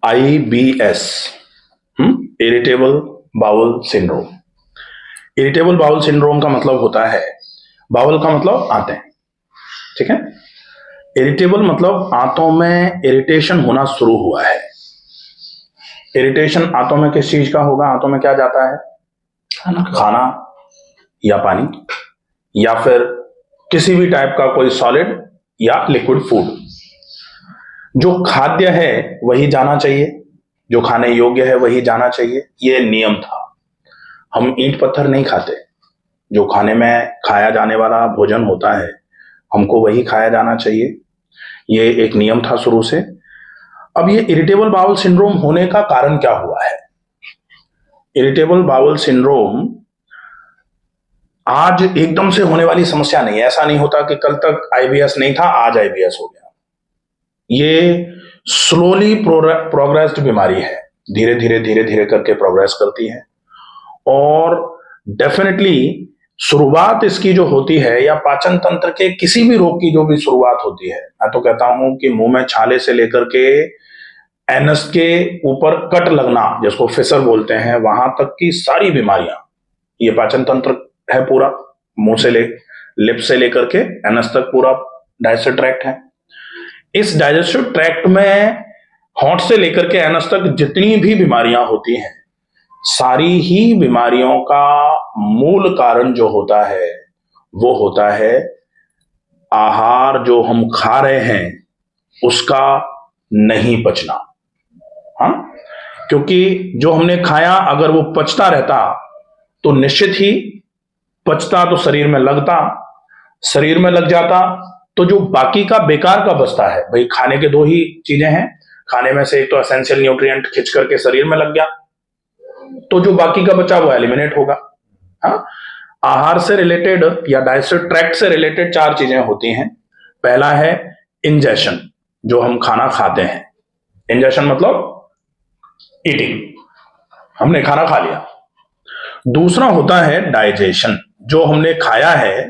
IBS, irritable bowel syndrome. Irritable bowel syndrome का मतलब होता है, बाउल का मतलब आंतें, ठीक है। इरिटेबल मतलब आंतों में इरिटेशन होना शुरू हुआ है। इरिटेशन आंतों में किस चीज का होगा? आंतों में क्या जाता है? खाना या पानी या फिर किसी भी टाइप का कोई सॉलिड या लिक्विड फूड। जो खाद्य है वही जाना चाहिए, जो खाने योग्य है वही जाना चाहिए, ये नियम था। हम ईंट पत्थर नहीं खाते, जो खाने में खाया जाने वाला भोजन होता है हमको वही खाया जाना चाहिए, ये एक नियम था शुरू से। अब ये इरिटेबल बाउल सिंड्रोम होने का कारण क्या हुआ है? इरिटेबल बाउल सिंड्रोम आज एकदम से होने वाली समस्या नहीं है। ऐसा नहीं होता कि कल तक IBS नहीं था आज IBS हो गया। ये स्लोली प्रोग्रेस्ड बीमारी है, धीरे धीरे करके प्रोग्रेस करती है। और डेफिनेटली शुरुआत इसकी जो होती है, या पाचन तंत्र के किसी भी रोग की जो भी शुरुआत होती है, मैं तो कहता हूं कि मुंह में छाले से लेकर के एनस के ऊपर कट लगना, जिसको फिसर बोलते हैं, वहां तक की सारी बीमारियां, ये पाचन तंत्र है पूरा। मुंह से लिप से लेकर के एनस तक पूरा डाइजेस्टिव ट्रैक्ट है। इस डाइजेस्टिव ट्रैक्ट में होंठ से लेकर के एनस तक जितनी भी बीमारियां होती हैं, सारी ही बीमारियों का मूल कारण जो होता है वो होता है आहार जो हम खा रहे हैं उसका नहीं पचना। हाँ, क्योंकि जो हमने खाया अगर वो पचता रहता तो निश्चित ही पचता तो शरीर में लगता, शरीर में लग जाता तो जो बाकी का बेकार का बचता है, भाई खाने के दो ही चीजें हैं, खाने में से एक तो एसेंशियल न्यूट्रिएंट खिंच करके शरीर में लग गया, तो जो बाकी का बचा वो एलिमिनेट होगा। हाँ, आहार से रिलेटेड या डाइजेस्टिव ट्रैक्ट से रिलेटेड 4 चीजें होती हैं। पहला है इंजेशन, जो हम खाना खाते हैं। इंजेशन मतलब ईटिंग, हमने खाना खा लिया। दूसरा होता है डाइजेशन, जो हमने खाया है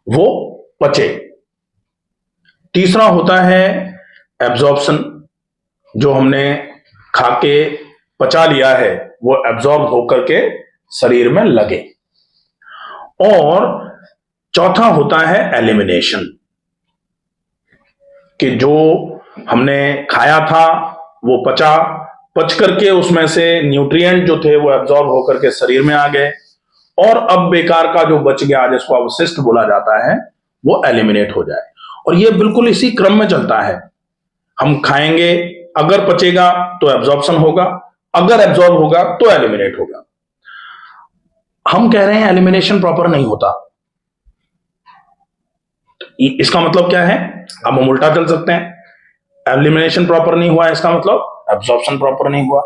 वो पचे। तीसरा होता है एब्जॉर्प्शन, जो हमने खा के पचा लिया है वो एब्जॉर्ब होकर के शरीर में लगे। और चौथा होता है एलिमिनेशन, कि जो हमने खाया था वो पच करके उसमें से न्यूट्रिएंट जो थे वो एब्जॉर्ब होकर के शरीर में आ गए, और अब बेकार का जो बच गया, जिसको अवशिष्ट बोला जाता है, वो एलिमिनेट हो जाए। और ये बिल्कुल इसी क्रम में चलता है। हम खाएंगे, अगर पचेगा तो एब्जॉर्प्शन होगा, अगर एब्जॉर्ब होगा तो एलिमिनेट होगा। हम कह रहे हैं एलिमिनेशन प्रॉपर नहीं होता, इसका मतलब क्या है? अब हम उल्टा चल सकते हैं, एलिमिनेशन प्रॉपर नहीं हुआ इसका मतलब एब्जॉर्प्शन प्रॉपर नहीं हुआ,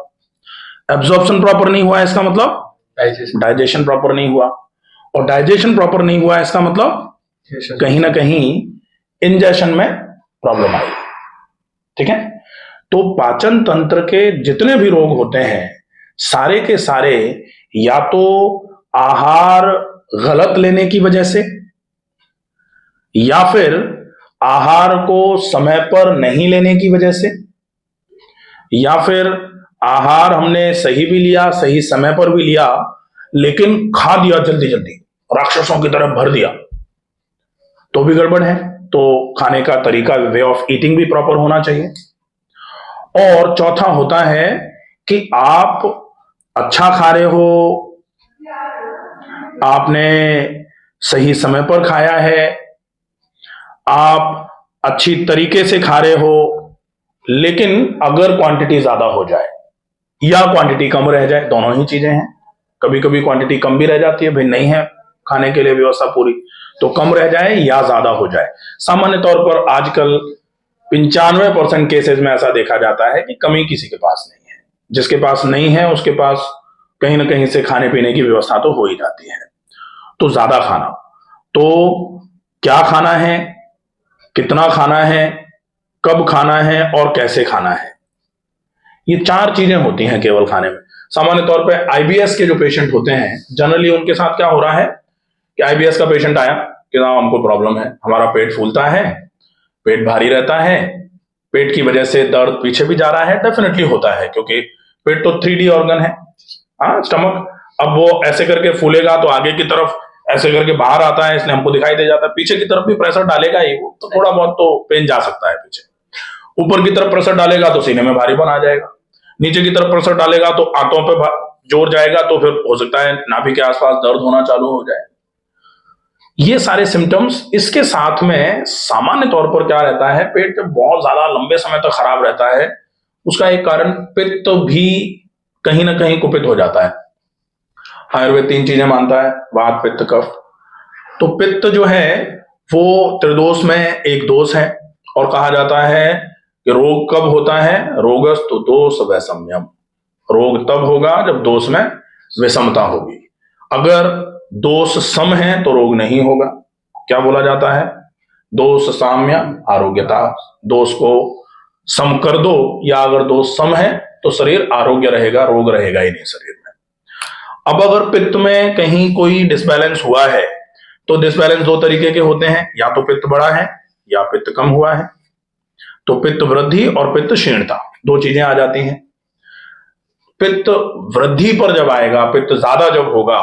एब्जॉर्प्शन प्रॉपर नहीं हुआ इसका मतलब डाइजेशन प्रॉपर नहीं हुआ, और डाइजेशन प्रॉपर नहीं हुआ इसका मतलब कहीं ना कहीं इंजेशन में प्रॉब्लम आई। ठीक है, तो पाचन तंत्र के जितने भी रोग होते हैं सारे के सारे या तो आहार गलत लेने की वजह से, या फिर आहार को समय पर नहीं लेने की वजह से, या फिर आहार हमने सही भी लिया, सही समय पर भी लिया, लेकिन खा दिया जल्दी जल्दी, राक्षसों की तरह भर दिया, तो भी गड़बड़ है। तो खाने का तरीका, वे ऑफ ईटिंग भी प्रॉपर होना चाहिए। और चौथा होता है कि आप अच्छा खा रहे हो, आपने सही समय पर खाया है, आप अच्छी तरीके से खा रहे हो, लेकिन अगर क्वांटिटी ज्यादा हो जाए या क्वांटिटी कम रह जाए, दोनों ही चीजें हैं। कभी कभी क्वांटिटी कम भी रह जाती है, भाई नहीं है खाने के लिए व्यवस्था पूरी, तो कम रह जाए या ज्यादा हो जाए। सामान्य तौर पर आजकल 95% केसेस में ऐसा देखा जाता है कि कमी किसी के पास नहीं है, जिसके पास नहीं है उसके पास कहीं ना कहीं से खाने पीने की व्यवस्था तो हो ही जाती है। तो ज्यादा खाना, तो क्या खाना है, कितना खाना है, कब खाना है और कैसे खाना है, ये 4 चीजें होती हैं केवल खाने में। सामान्य तौर पे IBS के जो पेशेंट होते हैं, जनरली उनके साथ क्या हो रहा है कि IBS का पेशेंट आया कि ना हमको प्रॉब्लम है, हमारा पेट फूलता है, पेट भारी रहता है, पेट की वजह से दर्द पीछे भी जा रहा है, डेफिनेटली होता है, क्योंकि पेट तो 3D ऑर्गन है। हाँ, स्टमक अब वो ऐसे करके फूलेगा तो आगे की तरफ ऐसे करके बाहर आता है, इसलिए हमको दिखाई दे जाता है। पीछे की तरफ भी प्रेशर डालेगा ही वो, तो थोड़ा बहुत तो पेन जा सकता है पीछे। ऊपर की तरफ प्रेशर डालेगा तो सीने में भारीपन आ जाएगा, नीचे की तरफ प्रेशर डालेगा तो आंतों पे जोर जाएगा, तो फिर हो सकता है नाभि के आसपास दर्द होना चालू हो जाए। ये सारे सिम्टम्स, इसके साथ में सामान्य तौर पर क्या रहता है, पेट जब बहुत ज्यादा लंबे समय तक खराब रहता है, उसका एक कारण पित्त भी कहीं ना कहीं कुपित हो जाता है। आयुर्वेद 3 चीजें मानता है, वात पित्त कफ। तो पित्त जो है वो त्रिदोष में एक दोष है, और कहा जाता है कि रोग कब होता है, रोगस्तु दोष वैषम्यम। रोग तब होगा जब दोष में विषमता होगी। अगर दोष सम है तो रोग नहीं होगा। क्या बोला जाता है, दोष साम्य आरोग्यता। दोष को सम कर दो, या अगर दोष सम है तो शरीर आरोग्य रहेगा, रोग रहेगा ही नहीं शरीर में। अब अगर पित्त में कहीं कोई डिसबैलेंस हुआ है, तो डिसबैलेंस 2 तरीके के होते हैं, या तो पित्त बढ़ा है या पित्त कम हुआ है। तो पित्त वृद्धि और पित्त क्षीणता 2 चीजें आ जाती हैं। पित्त वृद्धि पर जब आएगा, पित्त ज्यादा जब होगा,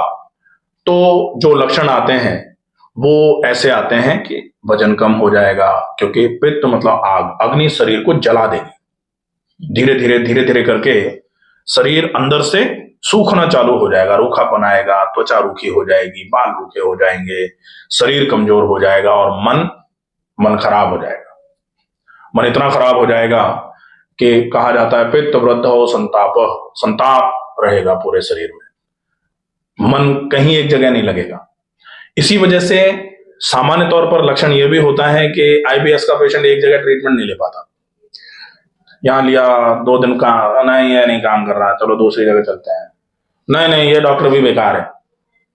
तो जो लक्षण आते हैं वो ऐसे आते हैं कि वजन कम हो जाएगा, क्योंकि पित्त मतलब आग, अग्नि शरीर को जला देगी। धीरे धीरे करके शरीर अंदर से सूखना चालू हो जाएगा, रूखापन आएगा, त्वचा रूखी हो जाएगी, बाल रूखे हो जाएंगे, शरीर कमजोर हो जाएगा, और मन खराब हो जाएगा। मन इतना खराब हो जाएगा कि कहा जाता है पित्त वृद्ध हो संताप, संताप रहेगा पूरे शरीर में, मन कहीं एक जगह नहीं लगेगा। इसी वजह से सामान्य तौर पर लक्षण यह भी होता है कि आईबीएस का पेशेंट एक जगह ट्रीटमेंट नहीं ले पाता। यहां लिया 2 दिन का, नहीं ये नहीं काम कर रहा, चलो दूसरी जगह चलते हैं, नहीं ये डॉक्टर भी बेकार है,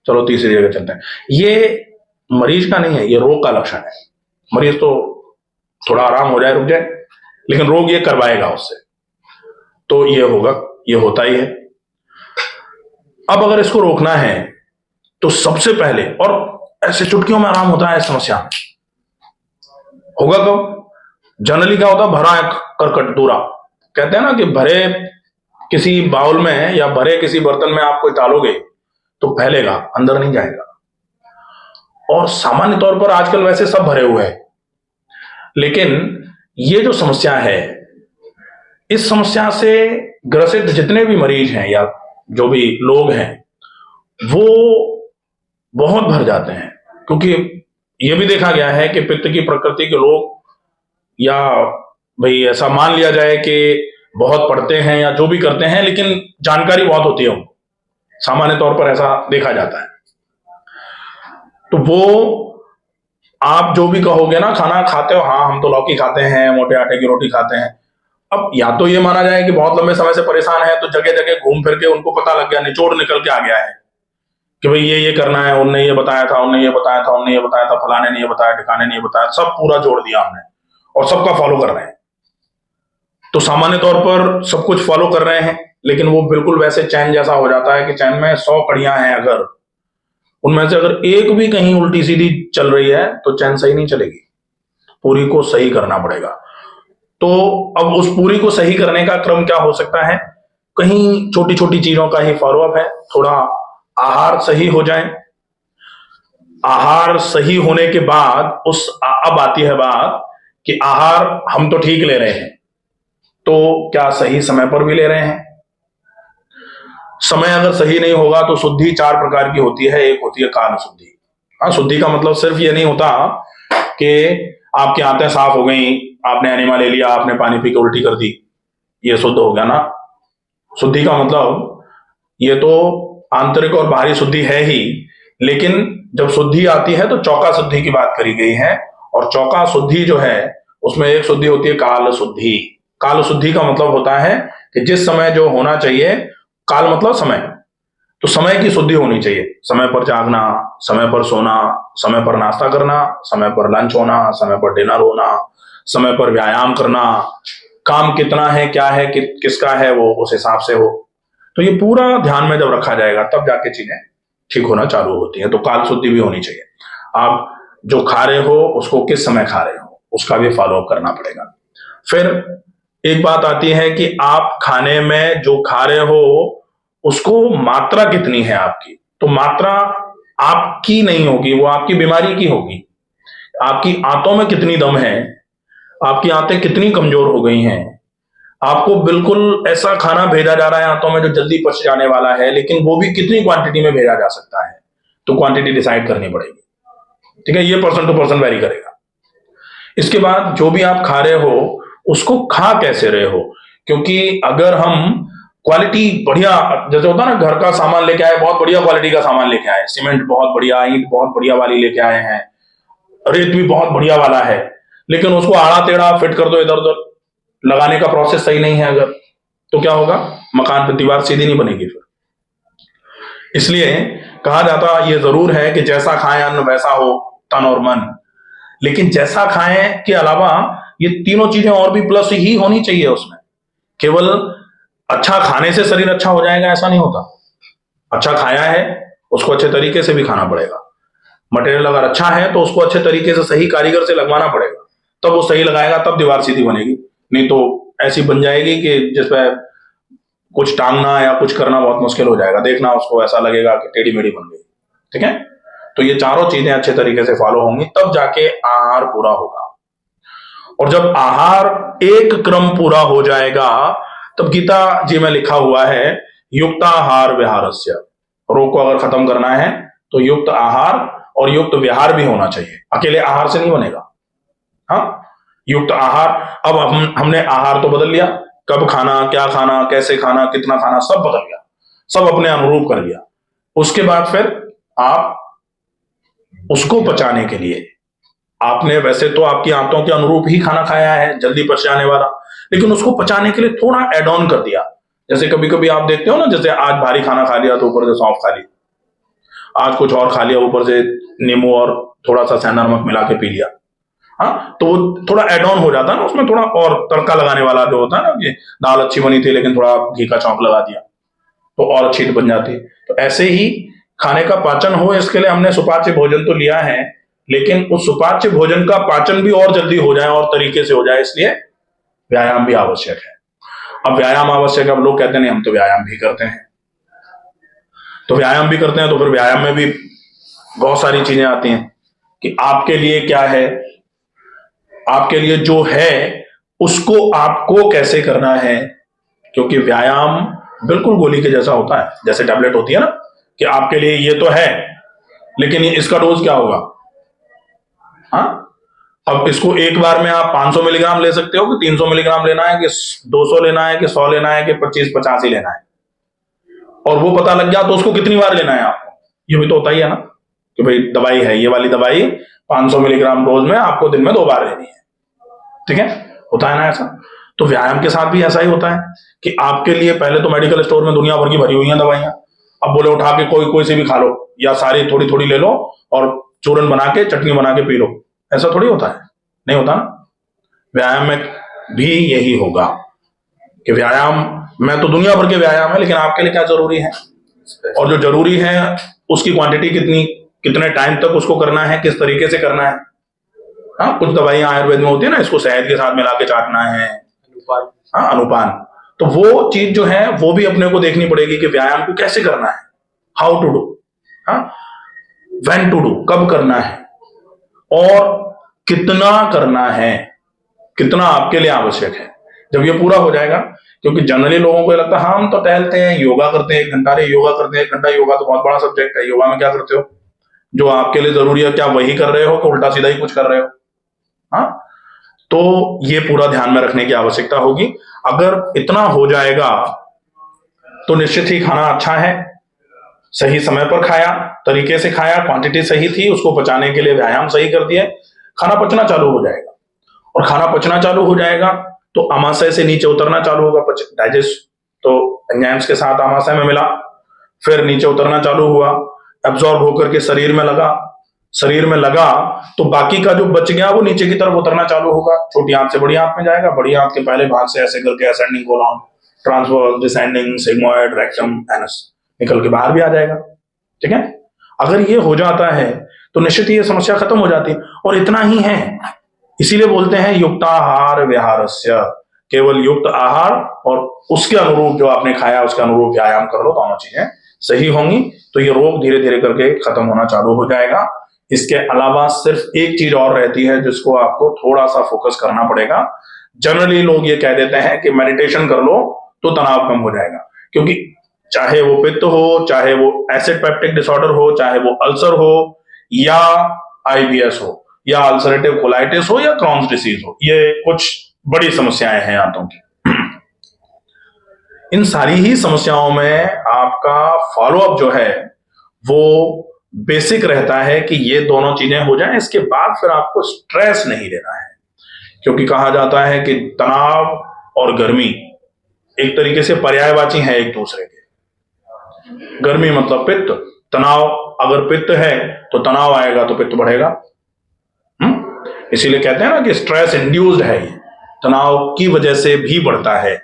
चलो तीसरी जगह चलते हैं। ये मरीज का नहीं है, ये रोग का लक्षण है। मरीज तो थोड़ा आराम हो जाए, रुक जाए, लेकिन रोग ये करवाएगा उससे, तो ये होगा, ये होता ही है। अब अगर इसको रोकना है तो सबसे पहले, और ऐसे चुटकियों में आराम होता है इस समस्या में, होगा कब, जनरली क्या होता है, भरा करकट दूरा, कहते हैं ना कि भरे किसी बाउल में या भरे किसी बर्तन में आप कोई डालोगे तो फैलेगा, अंदर नहीं जाएगा। और सामान्य तौर पर आजकल वैसे सब भरे हुए हैं, लेकिन ये जो समस्या है, इस समस्या से ग्रसित जितने भी मरीज हैं या जो भी लोग हैं, वो बहुत भर जाते हैं। क्योंकि ये भी देखा गया है कि पित्त की प्रकृति के लोग, या भाई ऐसा मान लिया जाए कि बहुत पढ़ते हैं या जो भी करते हैं, लेकिन जानकारी बहुत होती है उनको, सामान्य तौर पर ऐसा देखा जाता है। तो वो आप जो भी कहोगे ना, खाना खाते हो, हाँ हम तो लौकी खाते हैं, मोटे आटे की रोटी खाते हैं। अब या तो ये माना जाए कि बहुत लंबे समय से परेशान है, तो जगह जगह घूम फिर के उनको पता लग गया, निचोड़ निकल के आ गया है कि भाई ये करना है, उनने ये बताया था, उनने ये बताया था, उनने ये बताया था, फलाने ने ये बताया, ठिकाने ने ये बताया, सब पूरा जोड़ दिया हमने और सबका फॉलो कर रहे हैं। तो सामान्य तौर पर सब कुछ फॉलो कर रहे हैं, लेकिन वो बिल्कुल वैसे चैन जैसा हो जाता है कि चैन में 100 कड़ियां हैं, अगर उनमें से अगर एक भी कहीं उल्टी सीधी चल रही है तो चैन सही नहीं चलेगी, पूरी को सही करना पड़ेगा। तो अब उस पूरी को सही करने का क्रम क्या हो सकता है, कहीं छोटी छोटी चीजों का ही फॉलोअप है। थोड़ा आहार सही हो जाए, आहार सही होने के बाद अब आती है बात कि आहार हम तो ठीक ले रहे हैं, तो क्या सही समय पर भी ले रहे हैं। समय अगर सही नहीं होगा तो शुद्धि 4 प्रकार की होती है। एक होती है काल शुद्धि। हाँ, शुद्धि का मतलब सिर्फ ये नहीं होता कि आपकी आंतें साफ हो गई, आपने एनिमा ले लिया, आपने पानी पी के उल्टी कर दी, ये शुद्ध हो गया ना। शुद्धि का मतलब ये तो आंतरिक और बाहरी शुद्धि है ही, लेकिन जब शुद्धि आती है तो चौका शुद्धि की बात करी गई है। और चौका शुद्धि जो है उसमें एक शुद्धि होती है काल शुद्धि। काल शुद्धि का मतलब होता है कि जिस समय जो होना चाहिए, काल मतलब समय, तो समय की शुद्धि होनी चाहिए। समय पर जागना, समय पर सोना, समय पर नाश्ता करना, समय पर लंच होना, समय पर डिनर होना, समय पर व्यायाम करना, काम कितना है, क्या है, किसका है, वो उस हिसाब से हो। तो ये पूरा ध्यान में जब रखा जाएगा तब जाके चीजें ठीक होना चालू होती हैं। तो काल शुद्धि भी होनी चाहिए। आप जो खा रहे हो उसको किस समय खा रहे हो उसका भी फॉलोअप करना पड़ेगा। फिर एक बात आती है कि आप खाने में जो खा रहे हो उसको मात्रा कितनी है आपकी। तो मात्रा आपकी नहीं होगी, वो आपकी बीमारी की होगी। आपकी आंतों में कितनी दम है, आपकी आंतें कितनी कमजोर हो गई हैं। आपको बिल्कुल ऐसा खाना भेजा जा रहा है आंतों में जो जल्दी पच जाने वाला है, लेकिन वो भी कितनी क्वांटिटी में भेजा जा सकता है, तो क्वांटिटी डिसाइड करनी पड़ेगी। ठीक है, ये पर्सन टू पर्सन वेरी करेगा। इसके बाद जो भी आप खा रहे हो उसको खा कैसे रहे हो, क्योंकि अगर हम क्वालिटी बढ़िया, जैसे होता है ना, घर का सामान लेके आए, बहुत बढ़िया क्वालिटी का सामान लेके आए, सीमेंट बहुत बढ़िया, ईंट बहुत बढ़िया वाली लेके आए हैं, रेत भी बहुत बढ़िया वाला है, लेकिन उसको आड़ा टेढ़ा फिट कर दो, इधर उधर लगाने का प्रोसेस सही नहीं है अगर, तो क्या होगा, मकान पर दीवार सीधी नहीं बनेगी फिर। इसलिए कहा जाता ये जरूर है कि जैसा खाएं अन्न वैसा हो तन और मन, लेकिन जैसा खाएं के अलावा ये तीनों चीजें और भी प्लस ही होनी चाहिए उसमें। केवल अच्छा खाने से शरीर अच्छा हो जाएगा ऐसा नहीं होता। अच्छा खाया है उसको अच्छे तरीके से भी खाना पड़ेगा। मटेरियल अगर अच्छा है तो उसको अच्छे तरीके से सही कारीगर से लगवाना पड़ेगा, तब वो सही लगाएगा, तब दीवार सीधी बनेगी। नहीं तो ऐसी बन जाएगी कि जिसमें कुछ टांगना या कुछ करना बहुत मुश्किल हो जाएगा, देखना उसको ऐसा लगेगा कि टेढ़ी मेढ़ी बन गई। ठीक है, तो ये चारों चीजें अच्छे तरीके से फॉलो होंगी तब जाके आहार पूरा होगा। और जब आहार एक क्रम पूरा हो जाएगा तब गीता जी में लिखा हुआ है युक्ताहार विहारस्य। रोग को अगर खत्म करना है तो युक्त आहार और युक्त विहार भी होना चाहिए, अकेले आहार से नहीं बनेगा। हाँ, युक्त आहार, अब हमने आहार तो बदल लिया, कब खाना, क्या खाना, कैसे खाना, कितना खाना, सब बदल गया, सब अपने अनुरूप कर लिया। उसके बाद फिर आप उसको पचाने के लिए, आपने वैसे तो आपकी आंतों के अनुरूप ही खाना खाया है, जल्दी पच जाने वाला, लेकिन उसको पचाने के लिए थोड़ा एड ऑन कर दिया। जैसे कभी कभी आप देखते हो ना, जैसे आज भारी खाना खा लिया तो ऊपर से सौंफ खा ली, आज कुछ और खा लिया ऊपर से नींबू और थोड़ा सा सेंधा नमक मिला के पी लिया। हाँ, तो वो थोड़ा एड ऑन हो जाता है ना उसमें, थोड़ा और तड़का लगाने वाला जो होता है ना, ये दाल अच्छी बनी थी लेकिन थोड़ा घी का चौंक लगा दिया तो और अच्छी बन जाती है। तो ऐसे ही खाने का पाचन हो, इसके लिए हमने सुपाच्य भोजन तो लिया है, लेकिन उस सुपाच्य भोजन का पाचन भी और जल्दी हो जाए और तरीके से हो जाए, इसलिए व्यायाम भी आवश्यक है। अब व्यायाम आवश्यक है, अब लोग कहते हैं नहीं हम तो व्यायाम भी करते हैं, तो व्यायाम भी करते हैं तो फिर व्यायाम में भी बहुत सारी चीजें आती हैं कि आपके लिए क्या है, आपके लिए जो है उसको आपको कैसे करना है। क्योंकि व्यायाम बिल्कुल गोली के जैसा होता है, जैसे टैबलेट होती है ना, कि आपके लिए ये तो है लेकिन इसका डोज क्या होगा। हाँ, अब इसको एक बार में आप 500 मिलीग्राम ले सकते हो कि 300 मिलीग्राम लेना है कि 200 लेना है कि 100 लेना है कि 25-50 ही लेना है, और वो पता लग गया तो उसको कितनी बार लेना है आपको, ये भी तो होता ही है ना, कि भाई दवाई है, ये वाली दवाई 500 मिलीग्राम डोज में आपको दिन में 2 बार लेनी है। ठीक है, होता है ना ऐसा। तो व्यायाम के साथ भी ऐसा ही होता है कि आपके लिए पहले तो मेडिकल स्टोर में दुनिया भर की भरी हुई हैं दवाइयां, अब बोले उठा के कोई कोई से भी खा लो या सारी थोड़ी थोड़ी ले लो और चूरन बना के चटनी बना के पी लो, ऐसा थोड़ी होता है, नहीं होता ना। व्यायाम में भी यही होगा कि व्यायाम में तो दुनिया भर के व्यायाम है, लेकिन आपके लिए क्या जरूरी है, और जो जरूरी है उसकी क्वांटिटी कितनी, कितने टाइम तक उसको करना है, किस तरीके से करना है। हाँ, कुछ दवाइयां आयुर्वेद में होती है ना, इसको शहद के साथ मिला के चाटना है, हाँ, अनुपान। तो वो चीज जो है वो भी अपने को देखनी पड़ेगी कि व्यायाम को कैसे करना है, हाउ टू डू, हाँ, व्हेन टू डू, कब करना है और कितना करना है, कितना आपके लिए आवश्यक है। जब ये पूरा हो जाएगा, क्योंकि जनरली लोगों को लगता है हाँ हम तो टहलते हैं, योगा करते हैं 1 घंटा, रे योगा करते हैं 1 घंटा, योगा तो बहुत बड़ा सब्जेक्ट है, योगा में क्या करते हो, जो आपके लिए जरूरी है क्या वही कर रहे हो कि उल्टा सीधा ही कुछ कर रहे हो। हाँ, तो ये पूरा ध्यान में रखने की आवश्यकता होगी। अगर इतना हो जाएगा तो निश्चित ही खाना अच्छा है, सही समय पर खाया, तरीके से खाया, क्वांटिटी सही थी, उसको पचाने के लिए व्यायाम सही कर दिए, खाना पचना चालू हो जाएगा। और खाना पचना चालू हो जाएगा तो आमाशय से नीचे उतरना चालू होगा, डाइजेस्ट तो एंजाइम्स के साथ आमाशय में मिला, फिर नीचे उतरना चालू हुआ, एब्जॉर्ब होकर के शरीर में लगा, शरीर में लगा तो बाकी का जो बच गया वो नीचे की तरफ उतरना चालू होगा, छोटी आंत से बड़ी आंत में जाएगा, बड़ी आंत के पहले भाग से ऐसे करके ascending colon, transverse, descending, sigmoid, rectum, anus निकल के बाहर भी आ जाएगा। ठीक है, अगर ये हो जाता है तो निश्चित ही ये समस्या खत्म हो जाती है। और इतना ही है, इसीलिए बोलते हैं युक्ताहार विहारस्य, केवल युक्त आहार और उसके अनुरूप जो आपने खाया उसके अनुरूप व्यायाम कर लो, दोनों चीजें सही होंगी तो ये रोग धीरे धीरे करके खत्म होना चालू हो जाएगा। इसके अलावा सिर्फ एक चीज और रहती है जिसको आपको थोड़ा सा फोकस करना पड़ेगा। जनरली लोग ये कह देते हैं कि मेडिटेशन कर लो तो तनाव कम हो जाएगा, क्योंकि चाहे वो पित्त हो, चाहे वो एसिड पेप्टिक डिसऑर्डर हो, चाहे वो अल्सर हो या आईबीएस हो या अल्सरेटिव कोलाइटिस हो या क्रॉन्स डिसीज हो, ये कुछ बड़ी समस्याएं हैं आंतों की। इन सारी ही समस्याओं में आपका फॉलोअप जो है वो बेसिक रहता है कि ये दोनों चीजें हो जाएं, इसके बाद फिर आपको स्ट्रेस नहीं लेना है, क्योंकि कहा जाता है कि तनाव और गर्मी एक तरीके से पर्यायवाची है एक दूसरे के। गर्मी मतलब पित्त, तनाव अगर पित्त है तो तनाव आएगा तो पित्त बढ़ेगा। इसीलिए कहते हैं ना कि स्ट्रेस इंड्यूस्ड है, ये तनाव की वजह से भी बढ़ता है।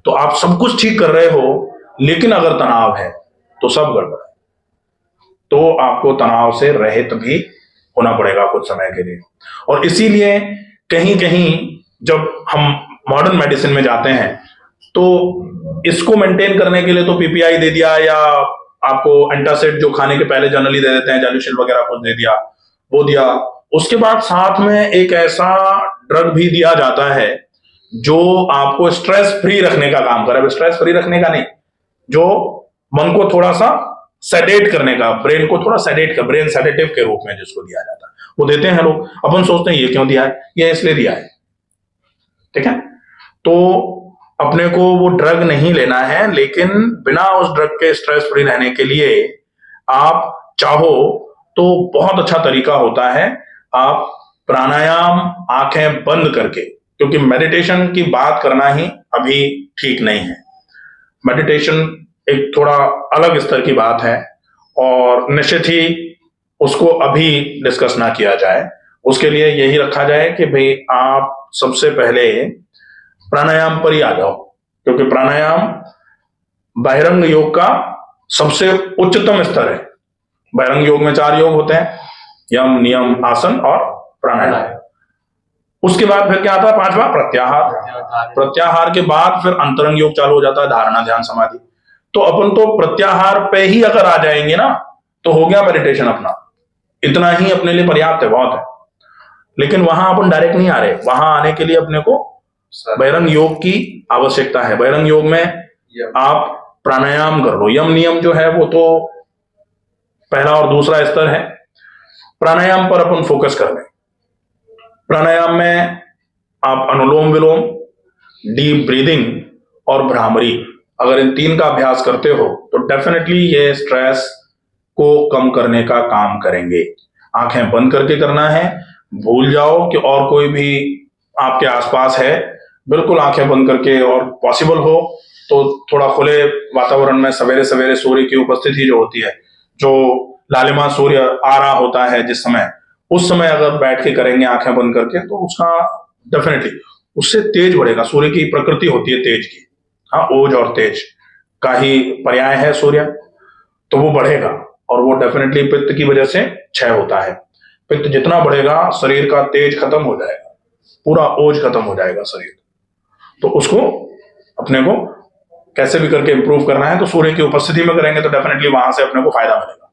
तो आप सब कुछ ठीक कर रहे हो लेकिन अगर तनाव है तो सब गड़बड़ है, तो आपको तनाव से रहित भी होना पड़ेगा कुछ समय के लिए। और इसीलिए कहीं कहीं जब हम मॉडर्न मेडिसिन में जाते हैं तो इसको मेंटेन करने के लिए तो पीपीआई दे दिया या आपको एंटासिड जो खाने के पहले जनरली दे देते हैं, जैल्यूसिल वगैरह कुछ दे दिया, वो दिया। उसके बाद साथ में एक ऐसा ड्रग भी दिया जाता है जो आपको स्ट्रेस फ्री रखने का काम करे। स्ट्रेस फ्री रखने का नहीं, जो मन को थोड़ा सा सेडेट करने का, ब्रेन को थोड़ा सेडेट का, ब्रेन सेडेटिव के रूप में जिसको दिया जाता है वो देते हैं लोग। अपन सोचते हैं ये क्यों दिया है, ये इसलिए दिया है, ठीक है। तो अपने को वो ड्रग नहीं लेना है, लेकिन बिना उस ड्रग के स्ट्रेस फ्री रहने के लिए आप चाहो तो बहुत अच्छा तरीका होता है, आप प्राणायाम आंखें बंद करके, क्योंकि मेडिटेशन की बात करना ही अभी ठीक नहीं है। मेडिटेशन एक थोड़ा अलग स्तर की बात है और निश्चित ही उसको अभी डिस्कस ना किया जाए। उसके लिए यही रखा जाए कि भाई आप सबसे पहले प्राणायाम पर ही आ जाओ, क्योंकि प्राणायाम बहिरंग योग का सबसे उच्चतम स्तर है। बहिरंग योग में 4 योग होते हैं, यम, नियम, आसन और प्राणायाम। उसके बाद फिर क्या आता है, 5वां प्रत्याहार। प्रत्याहार के बाद फिर अंतरंग योग चालू हो जाता है, धारणा, ध्यान, समाधि। तो अपन तो प्रत्याहार पे ही अगर आ जाएंगे ना तो हो गया मेडिटेशन अपना, इतना ही अपने लिए पर्याप्त है, बहुत है। लेकिन वहां अपन डायरेक्ट नहीं आ रहे, वहां आने के लिए अपने को बहिरंग योग की आवश्यकता है। बहिरंग योग में आप प्राणायाम कर लो, यम नियम जो है वो तो पहला और दूसरा स्तर है। प्राणायाम पर अपन फोकस कर लें। प्राणायाम में आप अनुलोम विलोम, डीप ब्रीदिंग और भ्रामरी, अगर इन 3 का अभ्यास करते हो तो डेफिनेटली ये स्ट्रेस को कम करने का काम करेंगे। आंखें बंद करके करना है, भूल जाओ कि और कोई भी आपके आसपास है, बिल्कुल आंखें बंद करके, और पॉसिबल हो तो थोड़ा खुले वातावरण में सवेरे सवेरे सूर्य की उपस्थिति जो होती है, जो लालिमा सूर्य आ रहा होता है जिस समय, उस समय अगर बैठ के करेंगे आंखें बंद करके तो उसका डेफिनेटली उससे तेज बढ़ेगा। सूर्य की प्रकृति होती है तेज की, हाँ, ओज और तेज का ही पर्याय है सूर्य, तो वो बढ़ेगा और वो डेफिनेटली पित्त की वजह से क्षय होता है। पित्त जितना बढ़ेगा शरीर का तेज खत्म हो जाएगा, पूरा ओज खत्म हो जाएगा शरीर। तो उसको अपने को कैसे भी करके इंप्रूव करना है, तो सूर्य की उपस्थिति में करेंगे तो डेफिनेटली वहां से अपने को फायदा मिलेगा।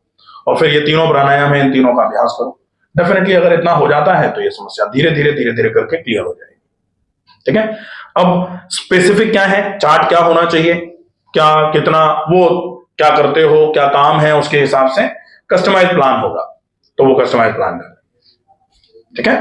और फिर ये 3 प्राणायाम है, इन 3 का अभ्यास करो। डेफिनेटली अगर इतना हो जाता है तो ये समस्या धीरे धीरे करके क्लियर हो जाएगी, ठीक है। अब स्पेसिफिक क्या है, चार्ट क्या होना चाहिए, क्या कितना वो क्या करते हो, क्या काम है, उसके हिसाब से कस्टमाइज प्लान होगा, तो वो कस्टमाइज प्लान करें, ठीक है।